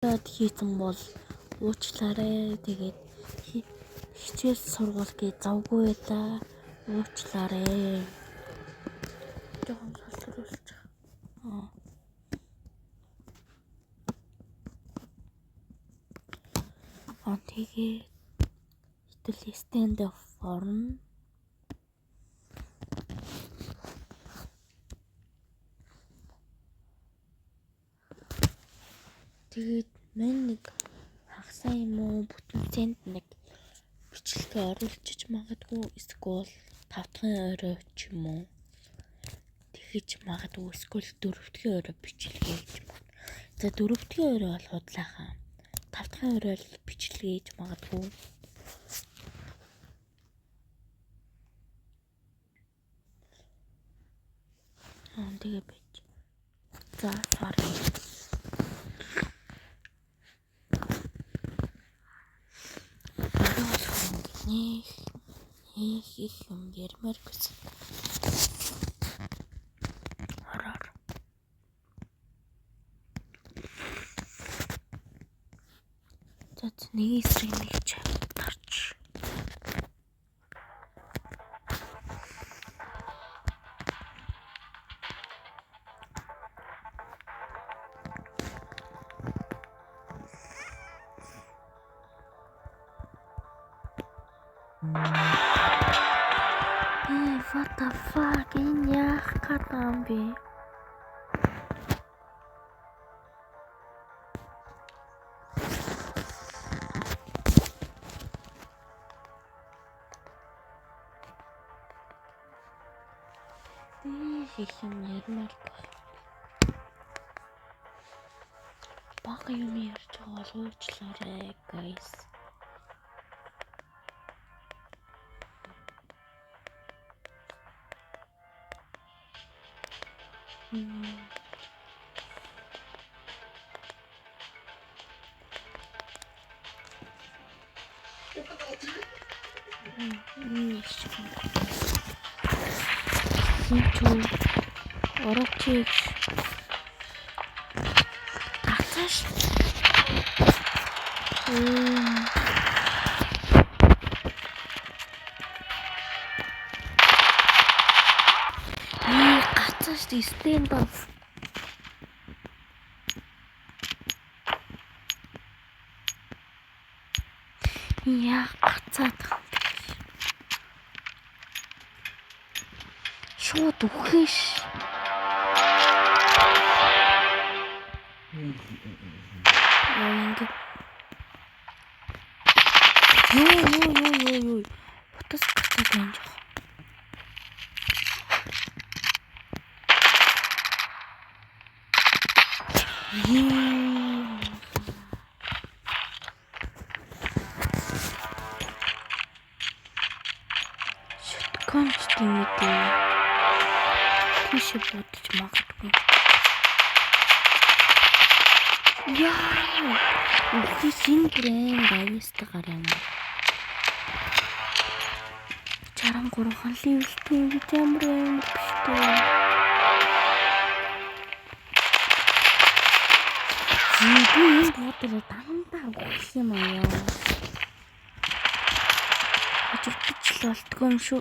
Хийсэн бол уучлаарай. Тэгээд хичээл сургууль гэж завгүй байлаа. Уучлаарай. Жохон солируулж. Тэгээд хэтэл stand up form. Тэгээд мань нэг хагасаа юм уу бүтэн цент нэг бичлэгээ оруулчих магадгүй эсвэл 5 дахь орой ч юм уу тэгэж магадгүй эсвэл 4 дахь орой бичлэгээ гэж байна. За 4 дахь орой бол худлаахан 5 дахь орой л бичлэгээ гэж магадгүй. Тэгээ бич. За sorry. Их юм ярмаар гэсэн. Хараар. За нэг эсрэг нэг ч тарч. What the fuck? Энэ яах гэдэг юм бэ? Их юм ярмаар бага юм ярьж байгаа бол уучлаарай guys. Орочиг тацааш гацааш stand up яа гацаад шууд үхэш Юу. Утас гацаад байна жоо. Шотконч тэмээ. Тийш бодож магадгүй. Яа. Үхсэн брэнд авьяастай гараа юм. 63 халын үлтэн гэж ямар юм биштэй. Би энэ бодлоо дандаа үхэх юм аа. Өчигч л болтгоо юм шүү.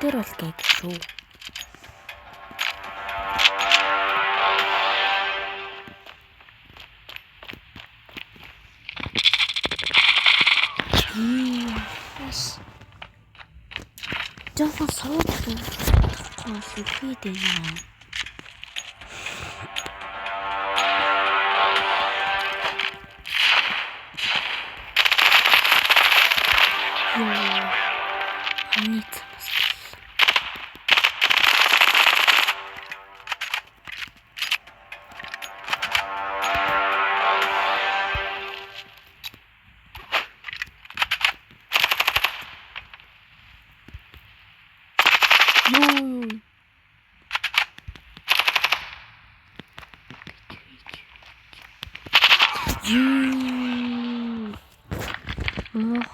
Тэр бол гэг шүү. жоохон суудаг хоол ихэд байна. Ханит.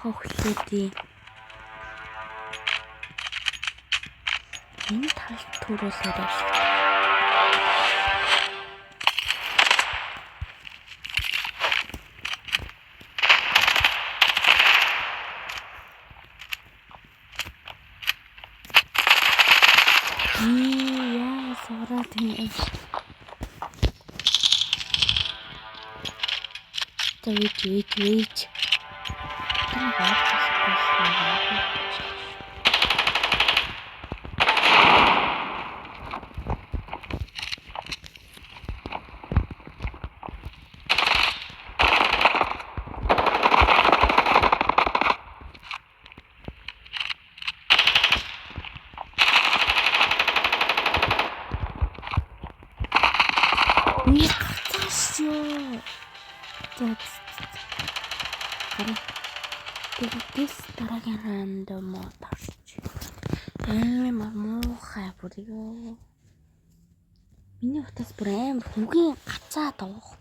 Хохлоди. Энэ талд төрүүлээд ашиг. Яа, сороод юм. Wait. Тэгээс дараагийн рандом тарч. Муухай бүр ёо. Миний утас бүр амар хүгийн гацаад байгаа.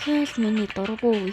Тэгэхээр миний дургуй.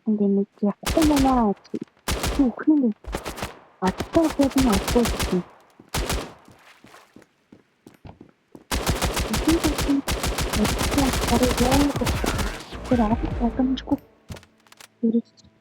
근데 이제 코로나 근데 아직까지는 없어졌지. 그냥 다르게 하고 그래 아직 약간 조금 이랬어.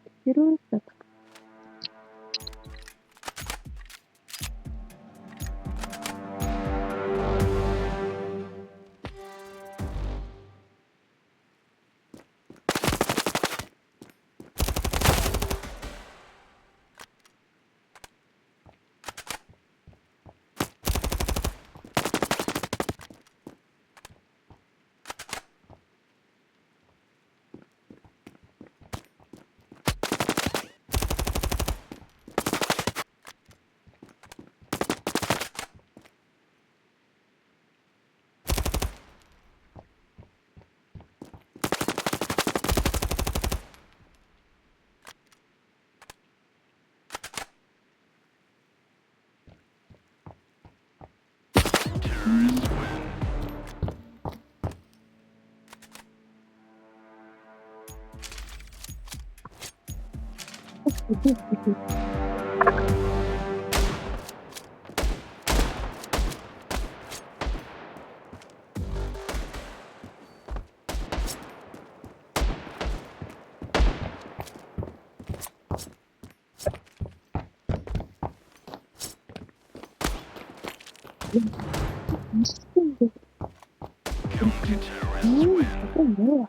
뭐야?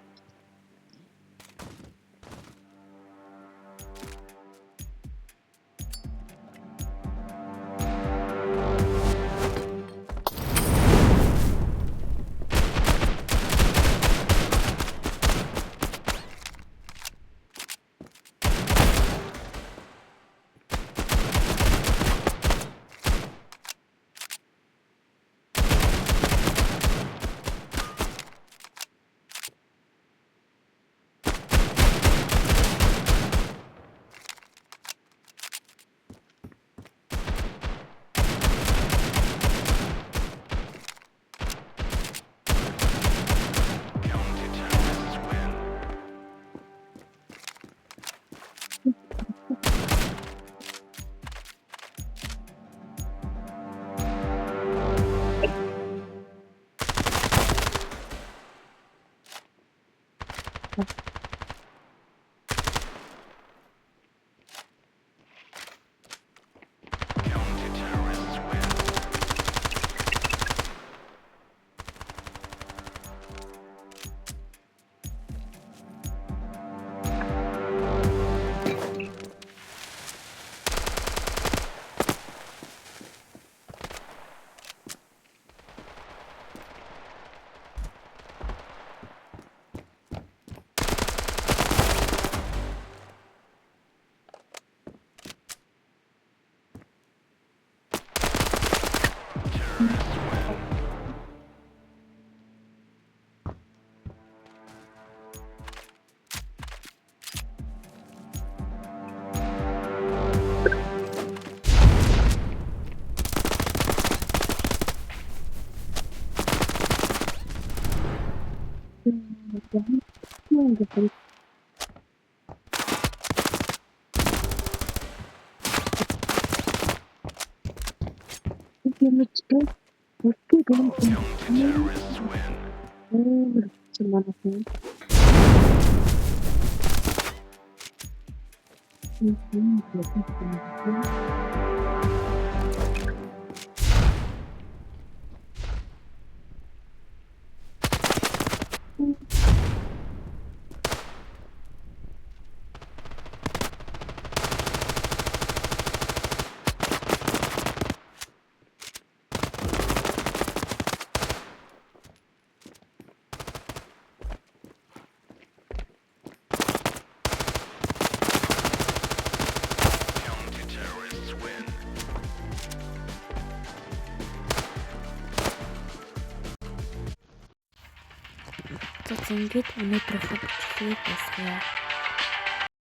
За ингээд өнөөдрийнхөө бичлэгийг дуусгая.